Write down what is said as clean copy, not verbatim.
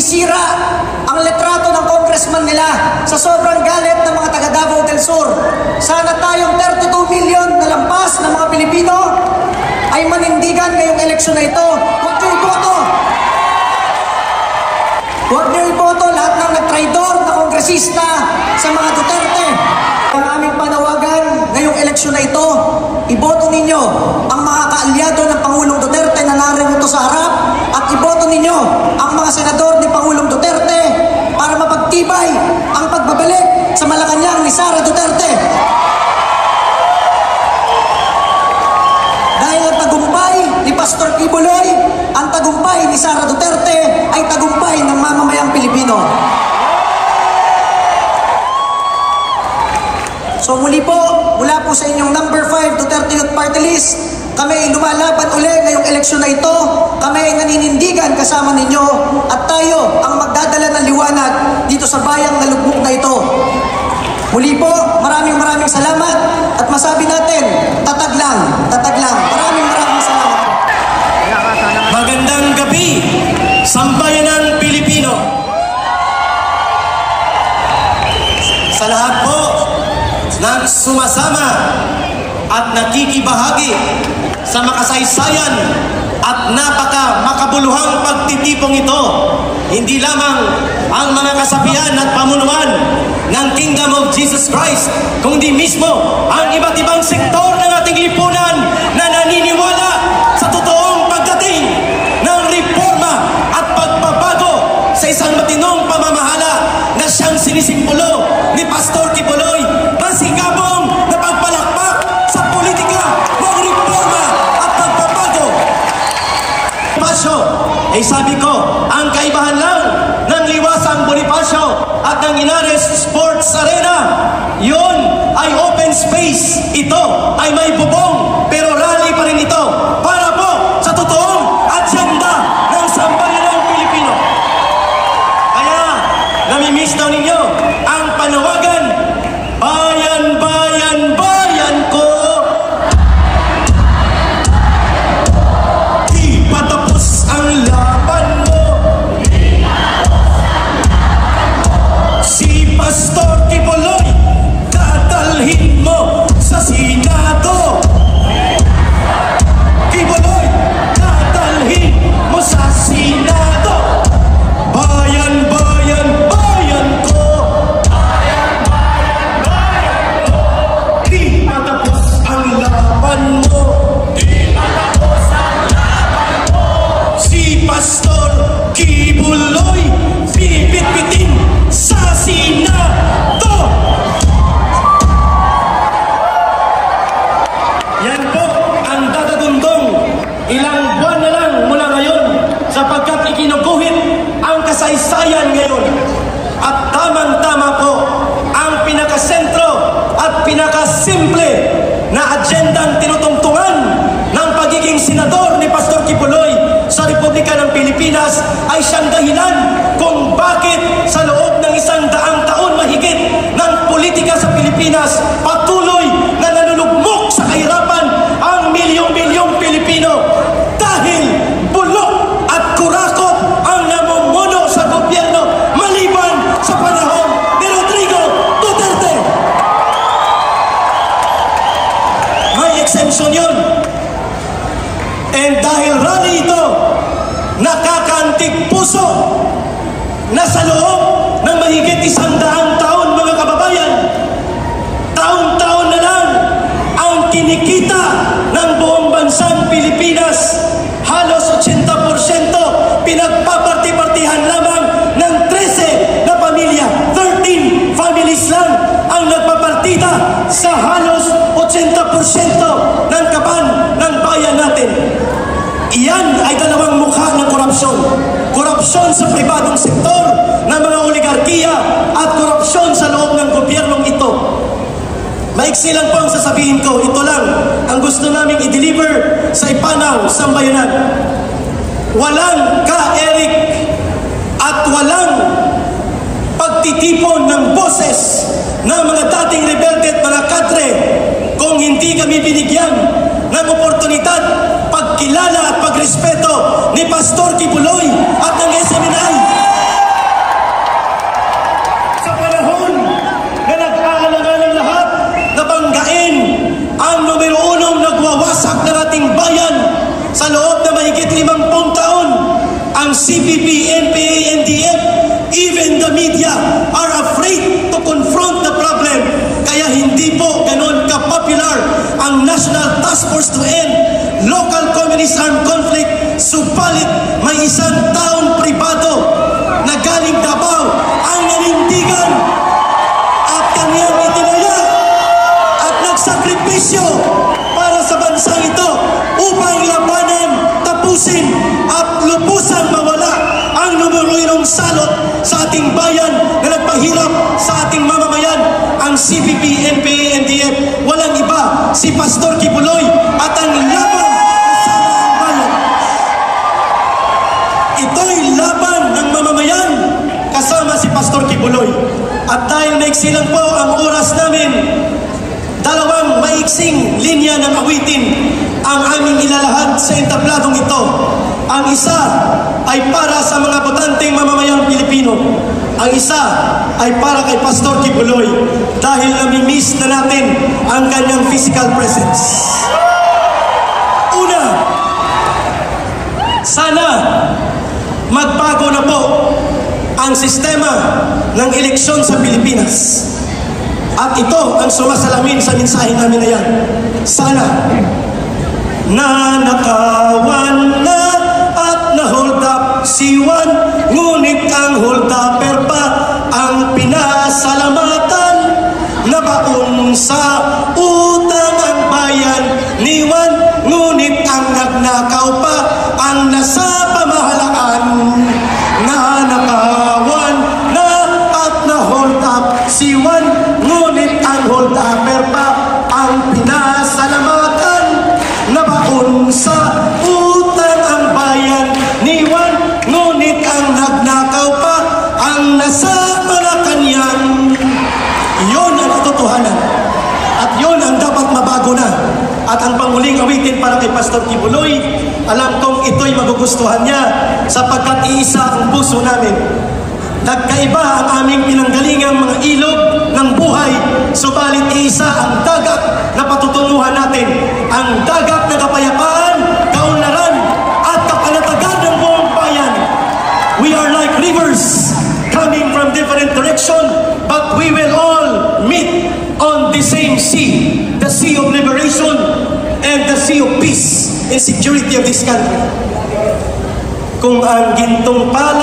sinisira ang litrato ng congressman nila sa sobrang galit ng mga taga Davao del Sur. Sana tayong 32 million na lampas ng mga Pilipino ay manindigan ngayong eleksyon na ito. Huwag niyo iboto! Huwag niyo iboto lahat ng nagtraidor na kongresista sa mga Duterte. Ang aming panawagan ngayong eleksyon na ito, iboto ninyo ang mga kaalyado ng Pangulong Duterte na narito sa harap at iboto ninyo ang mga senador ni Pangulong Duterte para mapagtibay ang pagbabalik sa Malacanang ni Sara Duterte. Dahil ang tagumpay ni Pastor Kibuloy, ang tagumpay ni Sara Duterte ay tagumpay ng mamamayang Pilipino. So muli po, mula po sa inyong number 5 Duterte Youth Party List, kami ay lumalaban uli ngayong eleksyon na ito. Kami ay naninindigan kasama ninyo at tayo ang magdadala ng liwanag dito sa bayang nalugmok na ito. Muli po, maraming salamat at masabi natin, tatag lang. Maraming salamat. Magandang gabi, sambayanang Pilipino. Sa lahat po ng sumasama at nakikibahagi sa makasaysayan at makabuluhang pagtitipong ito, hindi lamang ang mga kasabihan at pamunuan ng Kingdom of Jesus Christ, kundi mismo ang iba't ibang sektor ng ating lipunan na naniniwala sa totoong pagdating ng reforma at pagbabago sa isang matinong pamamahala na siyang sinisimbolo ni Pastor Kibuloy, masigabong na pagpalakpak sa politika ng reforma at pagbabago. Bonifacio, sabi ko, ang kaibahan lang ng Liwasang Bonifacio at ng Inares Sports Arena, yun ay open space. Ito ay may bubong, pero rally pa rin ito para po sa totoong agenda ng sambayanang Pilipino. Kaya, namimiss daw ninyo ang panawagan, bayan, bayan, bayan ko. Di patapos ang laban mo. Si Pastor Kibuloy, dadalhin mo sa Senado. Kibuloy, dadalhin mo sa Senado. Bayan, bayan, bayan ko. Bayan, bayan, bayan ko. Di matapos ang laban mo. Di matapos ang laban mo. Si Pastor Kibuloy, pipit-pitin sa Senado. Yan po ang dadadundong ilang buwan na lang mula ngayon, sapagkat ikinuguhit ang kasaysayan ngayon. At tamang-tama po ang pinakasentro at pinakasimple na agendang tinutungtungan ng pagiging senador ni Pastor Kibuloy sa Republika ng Pilipinas ay siyang dahilan kung bakit sa loob ng 100 taon mahigit ng politika sa Pilipinas patuloy na nalulugmok sa kahirapan ang milyong-milyong Pilipino, dahil bulok at kurakot ang namumuno sa gobyerno maliban sa panahon ni Rodrigo Duterte. May exemption yun. And dahil rally ito, nakakaantig puso na sa loob ng mahigit 100 taon, mga kababayan, taon-taon na lang ang kinikita ng buong bansang Pilipinas. Halos 80% pinagpaparti-partihan lamang ng 13 na pamilya. 13 families lang ang nagpapartita sa halos 80% ng kaban ng bayan natin. Iyan ay dalawang mukha ng korupsyon. Korupsyon sa pribadong sektor ng mga oligarkiya at korupsyon sa loob ng gobyernong ito. Maiksi lang po ang sasabihin ko. Ito lang ang gusto naming i-deliver sa Ipanaw, Sambayanan. Walang ka-Eric at walang pagtitipon ng boses ng mga dating rebelde at mga kadre kung hindi kami binigyan ng oportunidad, pagkilala at pagrespeto ni Pastor Kibuloy at ng SMNI. CPP, NPA, NDF, even the media are afraid to confront the problem. Kaya hindi po ganun ka-popular ang National Task Force to End Local Communist Armed Conflict. Subalit may isang taong pribado na galing Davao ang nanindigan at kanyang itinaya at nagsakripisyo para sa bansang ito upang labanan, tapusin at lubusang mawala ang numero salot sa ating bayan na nagpahirap sa ating mamamayan. Ang CPP, NPA, NDF, walang iba, si Pastor Kibuloy at ang laban kasama ang bayan. Ito'y laban ng mamamayan kasama si Pastor Kibuloy. At dahil maiksi lang po ang oras namin, dalawang maiksing linya ng awitin ang aming ilalahad sa entabladong ito. Ang isa ay para sa mga botanteng mamamayang Pilipino. Ang isa ay para kay Pastor Kibuloy dahil nami-miss na natin ang kanyang physical presence. Una, sana magbago na po ang sistema ng eleksyon sa Pilipinas. At ito ang sumasalamin sa mensahe namin na yan. Sana nanakawan na at na-hold up si Juan, ngunit ang hold upper pa ang pinasalamatan. Nabaon sa utang ang bayan ni Juan, ngunit ang nagnakaw pa ang nasa pamahalaan. Nanakawan na at na-hold up si Juan, ngunit ang hold upper pa ang pinasalamatan. Nabaon sa utang ang bayan ni Juan, ngunit ang nagnakaw pa ang nasa Malacanang. Iyon ang katotohanan at iyon ang dapat mabago na. At ang panghuling awitin para kay Pastor Kibuloy, alam kong ito'y magugustuhan niya sapagkat iisa ang puso namin. Nagkaiba ang aming pinanggalingang mga ilog ng buhay, subalit iisa ang dagat na patutunguhan natin. Ang dagat na kapayapaan, kaunlaran at kapanatagan ng buong bayan. We are like rivers coming from different direction, but we will all meet on the same sea, the sea of liberation and the sea of peace and security of this country. Kung ang gintong pala